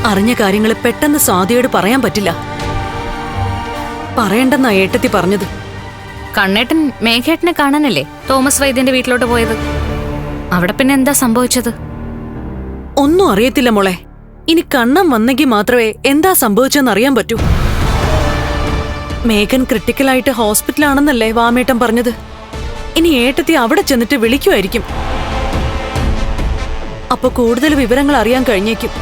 അറിഞ്ഞ കാര്യങ്ങൾ പെട്ടെന്ന് സ്വാതിയോട് പറയാൻ പറ്റില്ല. പറയണ്ടെന്നാ ഏട്ടത്തി പറഞ്ഞത്. കണ്ണേട്ടൻ മേഘേട്ടനെ കാണാനല്ലേ തോമസ് വൈദ്യന്റെ വീട്ടിലോട്ട് പോയത്? അവിടെ പിന്നെ എന്താ സംഭവിച്ചത്? ഒന്നും അറിയത്തില്ല മോളെ. ഇനി കണ്ണം വന്നെങ്കിൽ മാത്രമേ എന്താ സംഭവിച്ചെന്ന് അറിയാൻ പറ്റൂ. മേഘൻ ക്രിട്ടിക്കലായിട്ട് ഹോസ്പിറ്റലാണെന്നല്ലേ വാമേട്ടൻ പറഞ്ഞത്. ഇനി ഏട്ടത്തി അവിടെ ചെന്നിട്ട് വിളിക്കുമായിരിക്കും. അപ്പൊ കൂടുതൽ വിവരങ്ങൾ അറിയാൻ കഴിഞ്ഞേക്കും.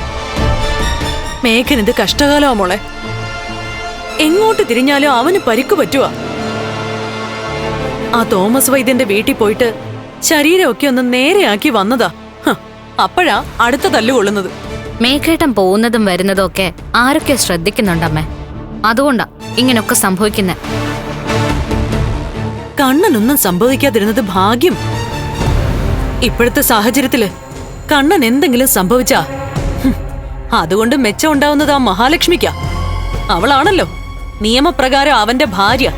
മേഘൻ ഇത് കഷ്ടകാലമാ മോളെ. എങ്ങോട്ട് തിരിഞ്ഞാലും അവന് പരിക്കു പറ്റുവാ. ആ തോമസ് വൈദ്യന്റെ വീട്ടിൽ പോയിട്ട് ശരീരമൊക്കെ ഒന്ന് നേരെയാക്കി വന്നതാ. അപ്പോഴാ അടുത്ത തല്ലുകൊള്ളുന്നത്. മേഘേട്ടൻ പോകുന്നതും വരുന്നതും ഒക്കെ ആരൊക്കെ ശ്രദ്ധിക്കുന്നുണ്ടമ്മേ. അതുകൊണ്ടാ ഇങ്ങനൊക്കെ സംഭവിക്കുന്നെ. കണ്ണനൊന്നും സംഭവിക്കാതിരുന്നത് ഭാഗ്യം. ഇപ്പോഴത്തെ സാഹചര്യത്തില് കണ്ണൻ എന്തെങ്കിലും സംഭവിച്ചാ അതുകൊണ്ട് മെച്ചം ഉണ്ടാവുന്നത് ആ മഹാലക്ഷ്മിക്കാ. അവളാണല്ലോ നിയമപ്രകാരം അവന്റെ ഭാര്യ.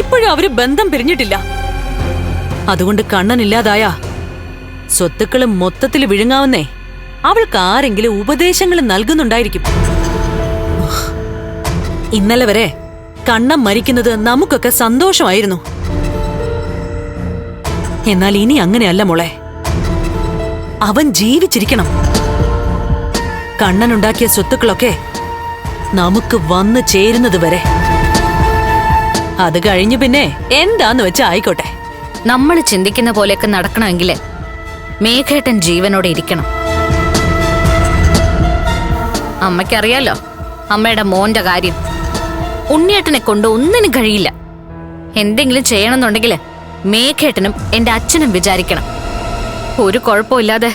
ഇപ്പോഴും അവര് ബന്ധം പിരിഞ്ഞിട്ടില്ല. അതുകൊണ്ട് കണ്ണനില്ലാതായ സ്വത്തുക്കള് മൊത്തത്തിൽ വിഴുങ്ങാവുന്നേ അവൾക്ക് ആരെങ്കിലും ഉപദേശങ്ങൾ നൽകുന്നുണ്ടായിരിക്കും. ഇന്നലെ വരെ കണ്ണൻ മരിക്കുന്നത് നമുക്കൊക്കെ സന്തോഷമായിരുന്നു. എന്നാൽ ഇനി അങ്ങനെയല്ല മോളെ. അവൻ ജീവിച്ചിരിക്കണം. കണ്ണനുണ്ടാക്കിയ സ്വത്തുക്കളൊക്കെ നമുക്ക് വന്നു ചേരുന്നത് വരെ. അത് കഴിഞ്ഞു പിന്നെ എന്താന്ന് വെച്ചാ ആയിക്കോട്ടെ. നമ്മൾ ചിന്തിക്കുന്ന പോലെയൊക്കെ നടക്കണമെങ്കിൽ മേഘേട്ടൻ ജീവനോടെ ഇരിക്കണം. അമ്മയ്ക്കറിയാലോ അമ്മയുടെ മോന്റെ കാര്യം. ഉണ്ണിയേട്ടനെ കൊണ്ട് ഒന്നിനും കഴിയില്ല. എന്തെങ്കിലും ചെയ്യണമെന്നുണ്ടെങ്കിൽ മേഘേട്ടനും എന്റെ അച്ഛനും വിചാരിക്കണം. ഒരു കുഴപ്പമില്ലാതെ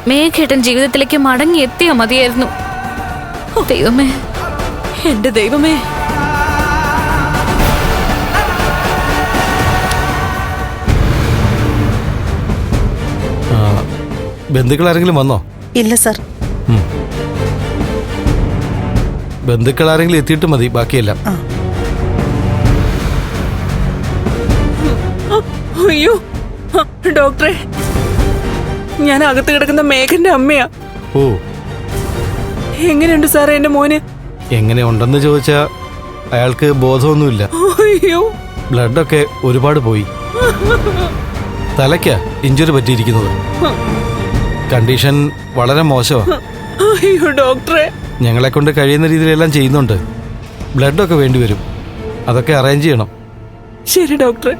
മേഘേട്ടൻ ജീവിതത്തിലേക്ക് മടങ്ങി എത്തിയാ മതിയായിരുന്നു. ദൈവമേ, എന്റെ ദൈവമേ. ബന്ധുക്കൾ ആരെങ്കിലും വന്നോ? ഇല്ല സർ. ബന്ധുക്കൾ ആരെങ്കിലും എത്തിയിട്ട് മതി ബാക്കിയെല്ലാം. അയ്യോ ഡോക്ടറെ, ഞാൻ അകത്ത് കിടക്കുന്ന മേഘന്റെ അമ്മയാ. ഓ, എങ്ങനെയുണ്ട് സാറേ എന്റെ മോന്? എങ്ങനെ ഉണ്ടെന്ന് ചോദിച്ചാ അയാൾക്ക് ബോധമൊന്നുമില്ല. അയ്യോ, ബ്ലഡൊക്കെ ഒരുപാട് പോയി. തലയ്ക്കാ ഇഞ്ചുറി പറ്റിയിരിക്കുന്നത്. കണ്ടീഷൻ വളരെ മോശമാണ്. അയ്യോ ഡോക്ടറെ, ഞങ്ങളെ കൊണ്ട് കഴിയുന്ന രീതിയിലെല്ലാം ചെയ്യുന്നുണ്ട്. ബ്ലഡൊക്കെ വേണ്ടി വരും. അതൊക്കെ അറേഞ്ച് ചെയ്യണം. ശരി ഡോക്ടറെ.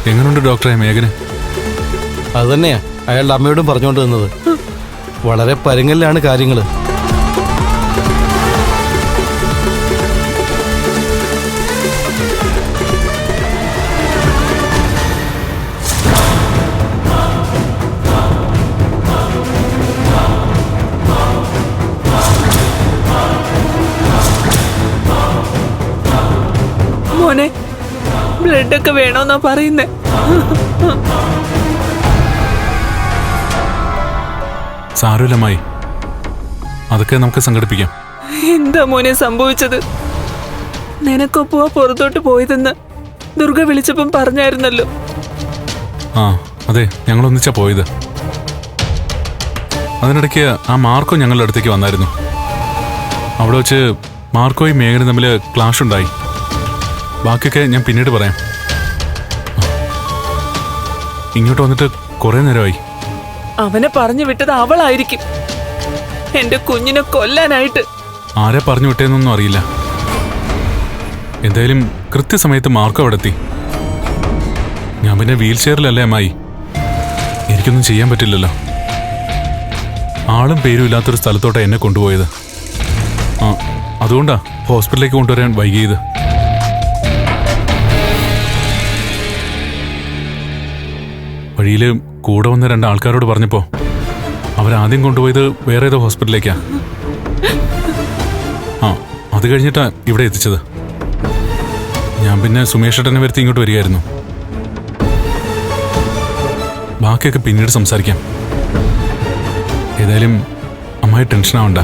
എങ്ങനെയുണ്ട് ഡോക്ടറെ മേഘന്? അത് തന്നെയാ അയാളുടെ അമ്മയോടും പറഞ്ഞുകൊണ്ട് നിന്നത്. വളരെ പരുങ്ങലിലാണ് കാര്യങ്ങൾ. മോനെ, ബ്ലഡൊക്കെ വേണോന്നാ പറയുന്നേ. സാരമില്ലമ്മായി, അതൊക്കെ നമുക്ക് സംഘടിപ്പിക്കാം. എന്താ മോനെ സംഭവിച്ചത്? നിനക്കൊപ്പുവാ പുറത്തോട്ട് പോയതെന്ന് ദുർഗ വിളിച്ചപ്പം പറഞ്ഞായിരുന്നല്ലോ. ആ അതെ, ഞങ്ങൾ ഒന്നിച്ചാ പോയത്. അതിനിടയ്ക്ക് ആ മാർക്കോ ഞങ്ങളുടെ അടുത്തേക്ക് വന്നായിരുന്നു. അവിടെ വെച്ച് മാർക്കോയും മേഘനും തമ്മിൽ ക്ലാഷ് ഉണ്ടായി. ബാക്കിയൊക്കെ ഞാൻ പിന്നീട് പറയാം. ഇങ്ങോട്ട് വന്നിട്ട് കുറെ നേരമായി. അവനെ പറഞ്ഞു വിട്ടത് അവളായിരിക്കും, എന്റെ കുഞ്ഞിനെ കൊല്ലാനായിട്ട്. ആരെ പറഞ്ഞു വിട്ടേന്നൊന്നും അറിയില്ല. എന്തായാലും കൃത്യസമയത്ത് മാർക്കോ അവിടെ എത്തി. ഞാൻ പിന്നെ വീൽ ചെയറിലല്ലേ അമ്മായി, എനിക്കൊന്നും ചെയ്യാൻ പറ്റില്ലല്ലോ. ആളും പേരും ഇല്ലാത്തൊരു സ്ഥലത്തോട്ടാണ് എന്നെ കൊണ്ടുപോയത്. അതുകൊണ്ടാ ഹോസ്പിറ്റലിലേക്ക് കൊണ്ടുവരാൻ വൈകിയത്. വഴിയിൽ കൂടെ വന്ന 2 ആൾക്കാരോട് പറഞ്ഞപ്പോ അവരാദ്യം കൊണ്ടുപോയത് വേറെ ഏതോ ഹോസ്പിറ്റലിലേക്കാ. അത് കഴിഞ്ഞിട്ടാ ഇവിടെ എത്തിച്ചത്. ഞാൻ പിന്നെ സുമേഷ് ഏട്ടനെ വരുത്തി ഇങ്ങോട്ട് വരികയായിരുന്നു. ബാക്കിയൊക്കെ പിന്നീട് സംസാരിക്കാം. ഏതായാലും അമ്മായി ടെൻഷൻ ആവണ്ട.